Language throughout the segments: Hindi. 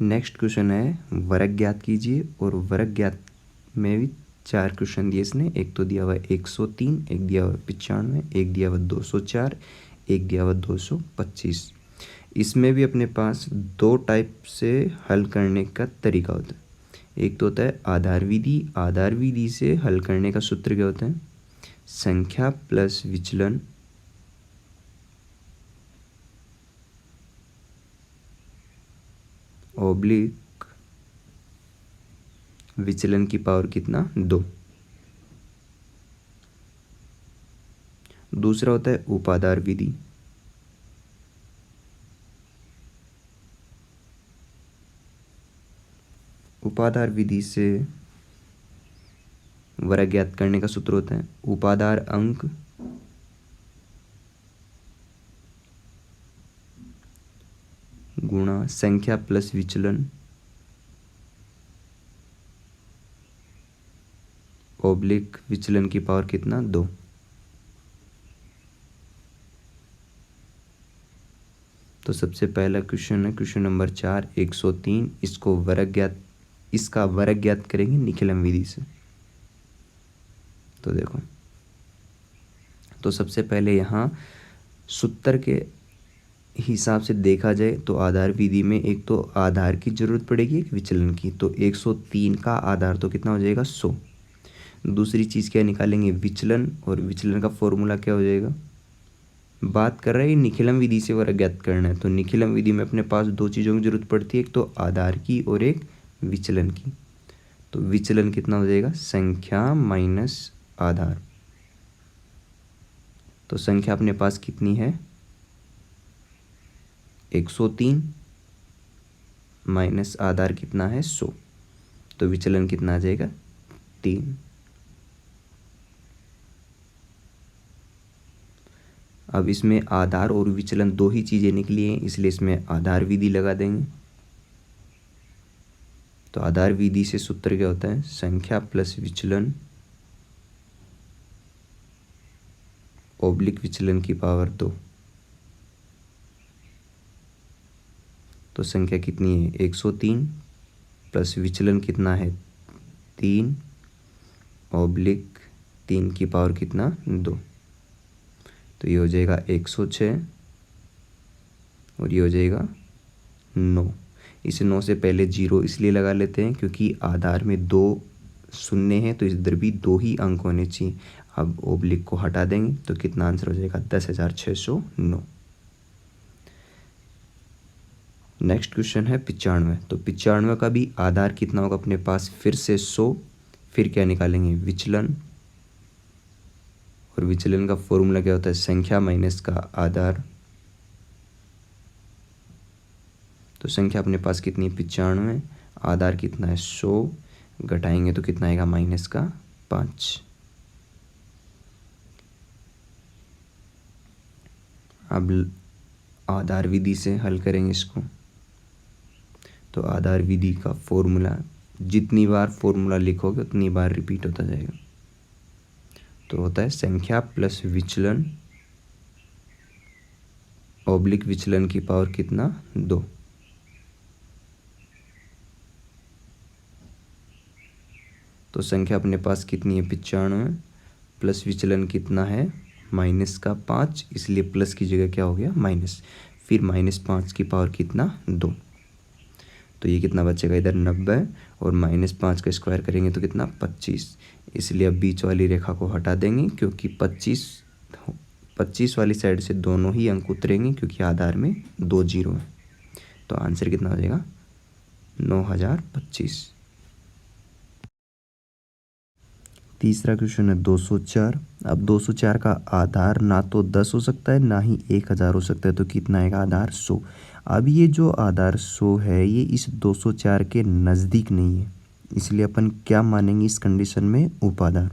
नेक्स्ट क्वेश्चन है वर्ग ज्ञात कीजिए, और वर्ग ज्ञात में भी 4 क्वेश्चन दिए इसने। एक तो दिया हुआ है 103, एक दिया हुआ है 95, एक दिया हुआ 204, एक दिया हुआ 225। इसमें भी अपने पास 2 टाइप से हल करने का तरीका होता है। एक तो होता है आधार विधि। आधार विधि से हल करने का सूत्र क्या होता है? संख्या प्लस विचलन ऑब्लिक विचलन की पावर कितना? 2। दूसरा होता है उपाधार विधि। उपाधार विधि से वर्ग ज्ञात करने का सूत्र होता है उपाधार अंक गुणा संख्या प्लस विचलन ऑब्लिक विचलन की पावर कितना? 2। तो सबसे पहला क्वेश्चन है क्वेश्चन नंबर 4, 103। इसका वर्ग ज्ञात करेंगे निखिलम विधि से। तो देखो, तो सबसे पहले यहाँ सूत्र के हिसाब से देखा जाए तो आधार विधि में एक तो आधार की जरूरत पड़ेगी, एक विचलन की। तो 103 का आधार तो कितना हो जाएगा? 100। दूसरी चीज़ क्या निकालेंगे? विचलन, और विचलन का फॉर्मूला क्या हो जाएगा? बात कर रहे हैं निखिलम विधि से वर्ग ज्ञात करना है, तो निखिलम विधि में अपने पास 2 चीज़ों की जरूरत पड़ती है, एक तो आधार की और एक विचलन की। तो विचलन कितना हो जाएगा? संख्या माइनस आधार। तो संख्या अपने पास कितनी है? 103 माइनस आधार कितना है? 100। तो विचलन कितना आ जाएगा? 3। अब इसमें आधार और विचलन 2 ही चीज़ें निकली हैं, इसलिए इसमें आधार विधि लगा देंगे। तो आधार विधि से सूत्र क्या होता है? संख्या प्लस विचलन ऑब्लिक विचलन की पावर 2। तो संख्या कितनी है? 103 प्लस विचलन कितना है? 3 ऑब्लिक 3 की पावर कितना? 2। तो ये हो जाएगा 106 और ये हो जाएगा 9। इसे 9 से पहले 0 इसलिए लगा लेते हैं क्योंकि आधार में 2 शून्य हैं, तो इधर भी 2 ही अंक होने चाहिए। अब ओब्लिक को हटा देंगे तो कितना आंसर हो जाएगा? 10,609। नेक्स्ट क्वेश्चन है 95। तो 95 का भी आधार कितना होगा अपने पास? फिर से 100। फिर क्या निकालेंगे? विचलन, और विचलन का फॉर्मूला क्या होता है? संख्या माइनस का आधार। तो संख्या अपने पास कितनी है? 95। आधार कितना है? 100। घटाएंगे तो कितना आएगा? माइनस का 5। अब आधार विधि से हल करेंगे इसको। तो आधार विधि का फॉर्मूला, जितनी बार फॉर्मूला लिखोगे उतनी बार रिपीट होता जाएगा। तो होता है संख्या प्लस विचलन ऑब्लिक विचलन की पावर कितना? 2। तो संख्या अपने पास कितनी है? 95 प्लस विचलन कितना है? माइनस का 5, इसलिए प्लस की जगह क्या हो गया? माइनस। फिर -5 की पावर कितना? 2। तो ये कितना बचेगा? इधर 90, और -5 का स्क्वायर करेंगे तो कितना? 25। इसलिए अब बीच वाली रेखा को हटा देंगे क्योंकि 25 वाली साइड से दोनों ही अंक उतरेंगे क्योंकि आधार में 2 0 है। तो आंसर कितना हो जाएगा? 9025। तीसरा क्वेश्चन है 204। अब 204 का आधार ना तो 10 हो सकता है ना ही 1000 हो सकता है, तो कितना आएगा? आधार 100। अब ये जो आधार 100 है ये इस 204 के नज़दीक नहीं है, इसलिए अपन क्या मानेंगे इस कंडीशन में? उपाधार।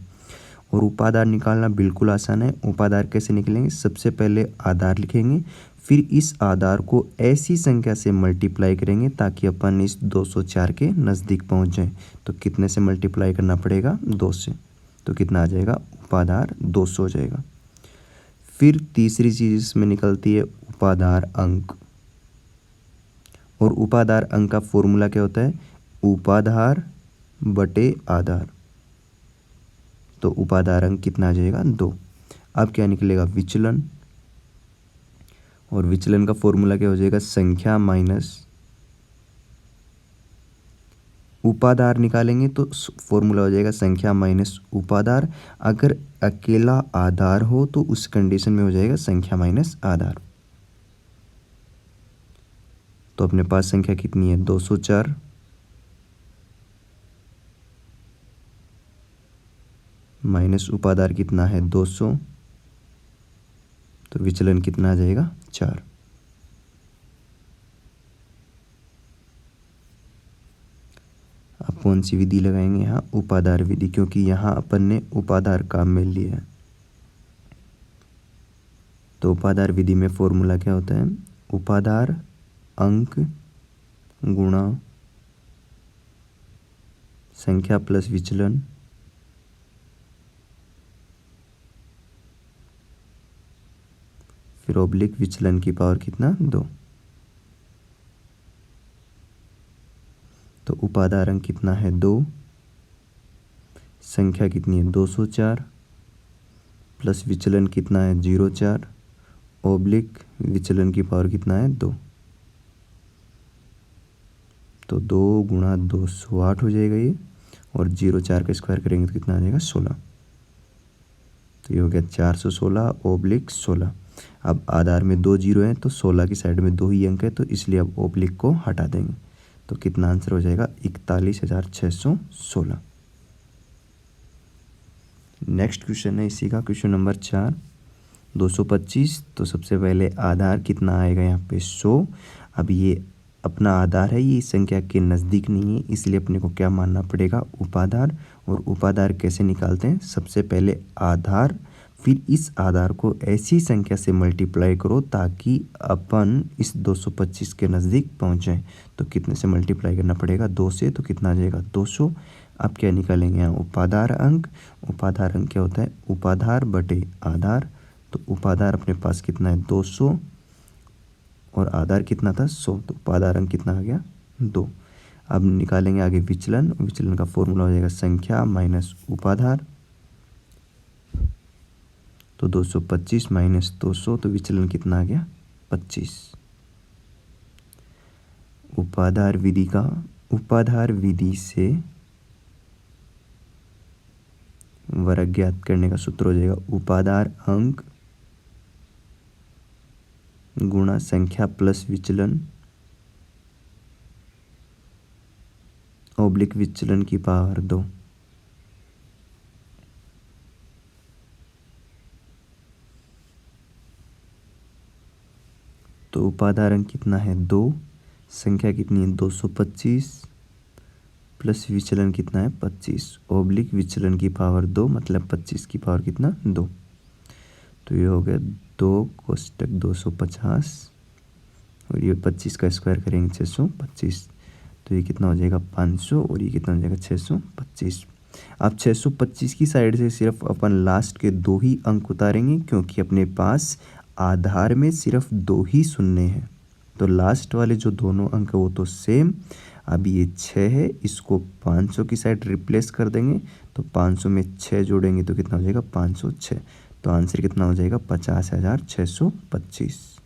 और उपाधार निकालना बिल्कुल आसान है। उपाधार कैसे निकलेंगे? सबसे पहले आधार लिखेंगे, फिर इस आधार को ऐसी संख्या से मल्टीप्लाई करेंगे ताकि अपन इस 204 के नज़दीक पहुंच जाएं। तो कितने से मल्टीप्लाई करना पड़ेगा? 2 से। तो कितना आ जाएगा? उपाधार 200 हो जाएगा। फिर तीसरी चीज़ इसमें निकलती है उपाधार अंक। और उपाधार अंक का फॉर्मूला क्या होता है? उपाधार बटे आधार। तो उपाधार अंक कितना आ जाएगा? 2। अब क्या निकलेगा? विचलन। और विचलन का फॉर्मूला क्या हो जाएगा? संख्या माइनस उपाधार। निकालेंगे तो फॉर्मूला हो जाएगा संख्या माइनस उपाधार। अगर अकेला आधार हो तो उस कंडीशन में हो जाएगा संख्या माइनस आधार। तो अपने पास संख्या कितनी है? 204 माइनस उपाधार कितना है? 200। तो विचलन कितना आ जाएगा? 4। अब कौन सी विधि लगाएंगे यहाँ? उपाधार विधि, क्योंकि यहाँ अपन ने उपाधार काम में लिया है। तो उपाधार विधि में फॉर्मूला क्या होता है? उपाधार अंक गुणा संख्या प्लस विचलन फिर ऑब्लिक विचलन की पावर कितना? 2। तो उपाधार अंक कितना है? 2। संख्या कितनी है? 204 प्लस विचलन कितना है? 0.4 ऑब्लिक विचलन की पावर कितना है? 2। तो 2 गुणा 208 हो जाएगा ये, और 0.4 का स्क्वायर करेंगे तो कितना आ जाएगा? 16। तो ये हो गया 416 ऑब्लिक 16। अब आधार में 2 जीरो हैं तो 16 की साइड में 2 ही अंक है, तो इसलिए अब ऑब्लिक को हटा देंगे। तो कितना आंसर हो जाएगा? 41,616। नेक्स्ट क्वेश्चन है इसी का, क्वेश्चन नंबर 4, 225। तो सबसे पहले आधार कितना आएगा यहाँ पे? 100। अब ये अपना आधार है, ये इस संख्या के नज़दीक नहीं है, इसलिए अपने को क्या मानना पड़ेगा? उपाधार। और उपाधार कैसे निकालते हैं? सबसे पहले आधार, फिर इस आधार को ऐसी संख्या से मल्टीप्लाई करो ताकि अपन इस 225 के नज़दीक पहुँच जाएँ। तो कितने से मल्टीप्लाई करना पड़ेगा? 2 से। तो कितना आ जाएगा? 200। अब क्या निकालेंगे यहाँ? उपाधार अंक। उपाधार अंक क्या होता है? उपाधार बटे आधार। तो उपाधार अपने पास कितना है? 200 और आधार कितना था? 100। तो उपाधार अंक कितना आ गया? 2। अब निकालेंगे आगे विचलन। विचलन का फॉर्मूला हो जाएगा संख्या माइनस उपाधार। तो 225 माइनस 200, तो विचलन कितना आ गया? 25। उपाधार विधि से वर्ग ज्ञात करने का सूत्र हो जाएगा उपाधार अंक गुणा संख्या प्लस विचलन ऑब्लिक विचलन की पावर 2। तो उपाधार अंक कितना है? 2। संख्या कितनी है? 225 प्लस विचलन कितना है? 25 ऑब्लिक विचलन की पावर 2, मतलब 25 की पावर कितना? 2। तो ये हो गया 2 कोष्टक 250 और ये 25 का स्क्वायर करेंगे 625। तो ये कितना हो जाएगा? 500 और ये कितना हो जाएगा? 625। अब 625 की साइड से सिर्फ अपन लास्ट के 2 ही अंक उतारेंगे, क्योंकि अपने पास आधार में सिर्फ 2 ही शून्य हैं। तो लास्ट वाले जो दोनों अंक है वो तो सेम। अब ये 6 है, इसको 500 की साइड रिप्लेस कर देंगे। तो 500 में 6 जोड़ेंगे तो कितना हो जाएगा? 506। तो आंसर कितना हो जाएगा? 50,625।